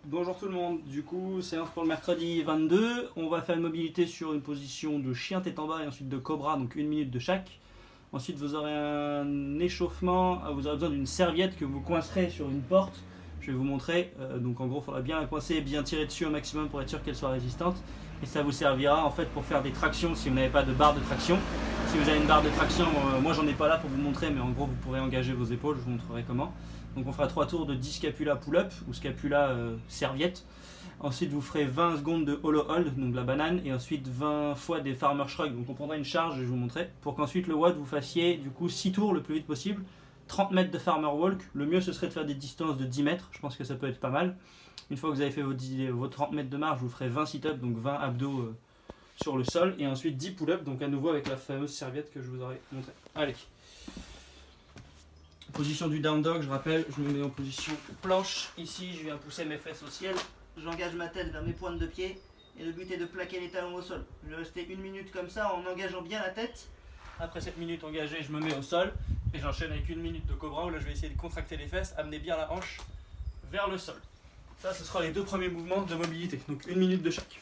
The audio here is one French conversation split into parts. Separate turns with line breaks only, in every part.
Bonjour tout le monde, du coup séance pour le mercredi 22, on va faire une mobilité sur une position de chien tête en bas et ensuite de cobra, donc 1 minute de chaque. Ensuite vous aurez un échauffement, vous aurez besoin d'une serviette que vous coincerez sur une porte, je vais vous montrer, donc en gros il faudra bien la coincer et bien tirer dessus au maximum pour être sûr qu'elle soit résistante. Et ça vous servira en fait pour faire des tractions si vous n'avez pas de barre de traction. Si vous avez une barre de traction, moi j'en ai pas là pour vous montrer, mais en gros vous pourrez engager vos épaules, je vous montrerai comment. Donc on fera 3 tours de 10 scapula pull-up ou scapula serviette. Ensuite vous ferez 20 secondes de hollow hold, donc la banane, et ensuite 20 fois des farmer shrug. Donc on prendra une charge, je vais vous montrer, pour qu'ensuite le WOD vous fassiez du coup 6 tours le plus vite possible. 30 mètres de farmer walk, le mieux ce serait de faire des distances de 10 mètres, je pense que ça peut être pas mal. Une fois que vous avez fait vos 30 mètres de marche, vous ferez 20 sit-ups, donc 20 abdos sur le sol, et ensuite 10 pull-ups, donc à nouveau avec la fameuse serviette que je vous aurais montré. Allez. Position du down dog, je rappelle, je me mets en position planche. Ici, je viens pousser mes fesses au ciel. J'engage ma tête vers mes pointes de pied, et le but est de plaquer les talons au sol. Je vais rester 1 minute comme ça en engageant bien la tête. Après cette minute engagée, je me mets au sol, et j'enchaîne avec 1 minute de cobra, où là je vais essayer de contracter les fesses, amener bien la hanche vers le sol. Ça, ce sera les 2 premiers mouvements de mobilité, donc 1 minute de chaque.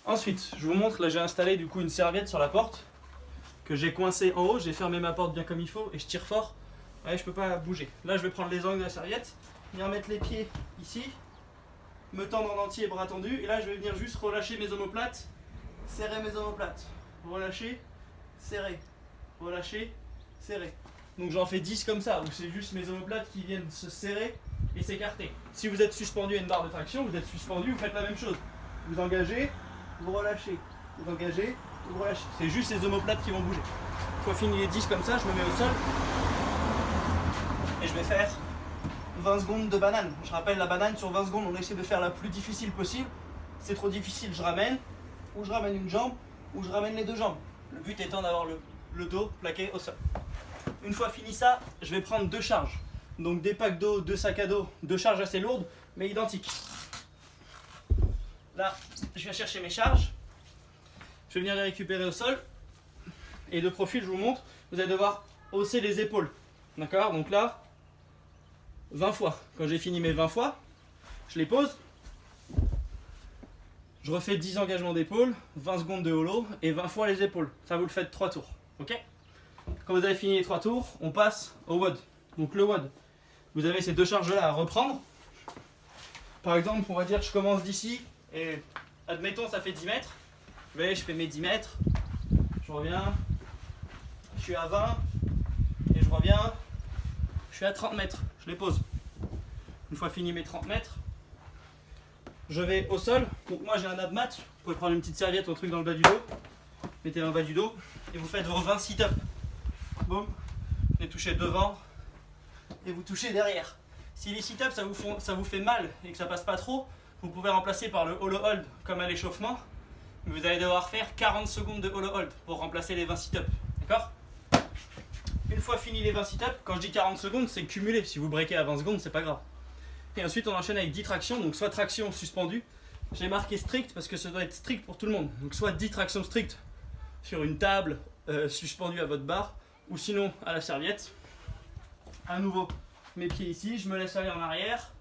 Ensuite, je vous montre, là j'ai installé du coup une serviette sur la porte, que j'ai coincée en haut, j'ai fermé ma porte bien comme il faut, et je tire fort. Ouais, je peux pas bouger. Là, je vais prendre les angles de la serviette, venir mettre les pieds ici, me tendre en entier, bras tendus, et là, je vais venir juste relâcher mes omoplates, serrer mes omoplates, relâcher, serrer, relâcher, serrer. Donc j'en fais 10 comme ça, où c'est juste mes omoplates qui viennent se serrer et s'écarter. Si vous êtes suspendu à une barre de traction, vous êtes suspendu, vous faites la même chose. Vous engagez, vous relâchez, vous engagez, vous relâchez. C'est juste les omoplates qui vont bouger. Une fois fini les 10 comme ça, je me mets au sol. Et je vais faire 20 secondes de banane. Je rappelle, la banane sur 20 secondes, on essaie de faire la plus difficile possible. C'est trop difficile, je ramène, ou je ramène une jambe, ou je ramène les 2 jambes. Le but étant d'avoir le dos plaqué au sol. Une fois fini ça, je vais prendre 2 charges. Donc des packs d'eau, 2 sacs à dos, 2 charges assez lourdes, mais identiques. Là, je viens chercher mes charges. Je vais venir les récupérer au sol. Et de profil, je vous montre, vous allez devoir hausser les épaules. D'accord? Donc là, 20 fois. Quand j'ai fini mes 20 fois, je les pose. Je refais 10 engagements d'épaule, 20 secondes de hollow et 20 fois les épaules. Ça, vous le faites 3 tours. Ok? Quand vous avez fini les 3 tours, on passe au WOD. Donc le WOD, vous avez ces 2 charges-là à reprendre. Par exemple, on va dire que je commence d'ici et admettons ça fait 10 mètres. Vous voyez, je fais mes 10 mètres, je reviens, je suis à 20 et je reviens, je suis à 30 mètres. Je les pose. Une fois fini mes 30 mètres, je vais au sol. Donc moi j'ai un ab mat, vous pouvez prendre une petite serviette ou un truc dans le bas du dos. Mettez dans le bas du dos et vous faites vos 20 sit-ups. Boum, vous touchez devant et vous touchez derrière. Si les sit-ups ça vous fait mal et que ça passe pas trop, vous pouvez remplacer par le hollow hold comme à l'échauffement. Vous allez devoir faire 40 secondes de hollow hold pour remplacer les 20 sit-ups. D'accord? Une fois fini les 20 sit-ups, quand je dis 40 secondes, c'est cumulé. Si vous breakez à 20 secondes, c'est pas grave. Et ensuite, on enchaîne avec 10 tractions, donc soit traction suspendue. J'ai marqué strict parce que ça doit être strict pour tout le monde. Donc soit 10 tractions strictes sur une table suspendue à votre barre, ou sinon à la serviette. À nouveau, mes pieds ici, je me laisse aller en arrière.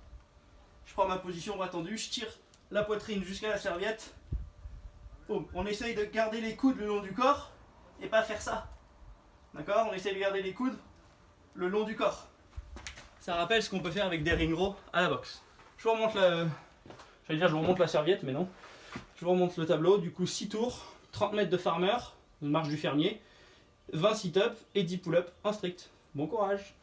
Je prends ma position bras tendu, je tire la poitrine jusqu'à la serviette. Boum. On essaye de garder les coudes le long du corps et pas faire ça. D'accord? On essaie de garder les coudes le long du corps. Ça rappelle ce qu'on peut faire avec des ring rows à la boxe. Je vous remonte je vous remonte la serviette, mais non. Je vous remonte le tableau. Du coup, 6 tours, 30 mètres de farmer, marche du fermier, 20 sit-ups et 10 pull-ups en strict. Bon courage!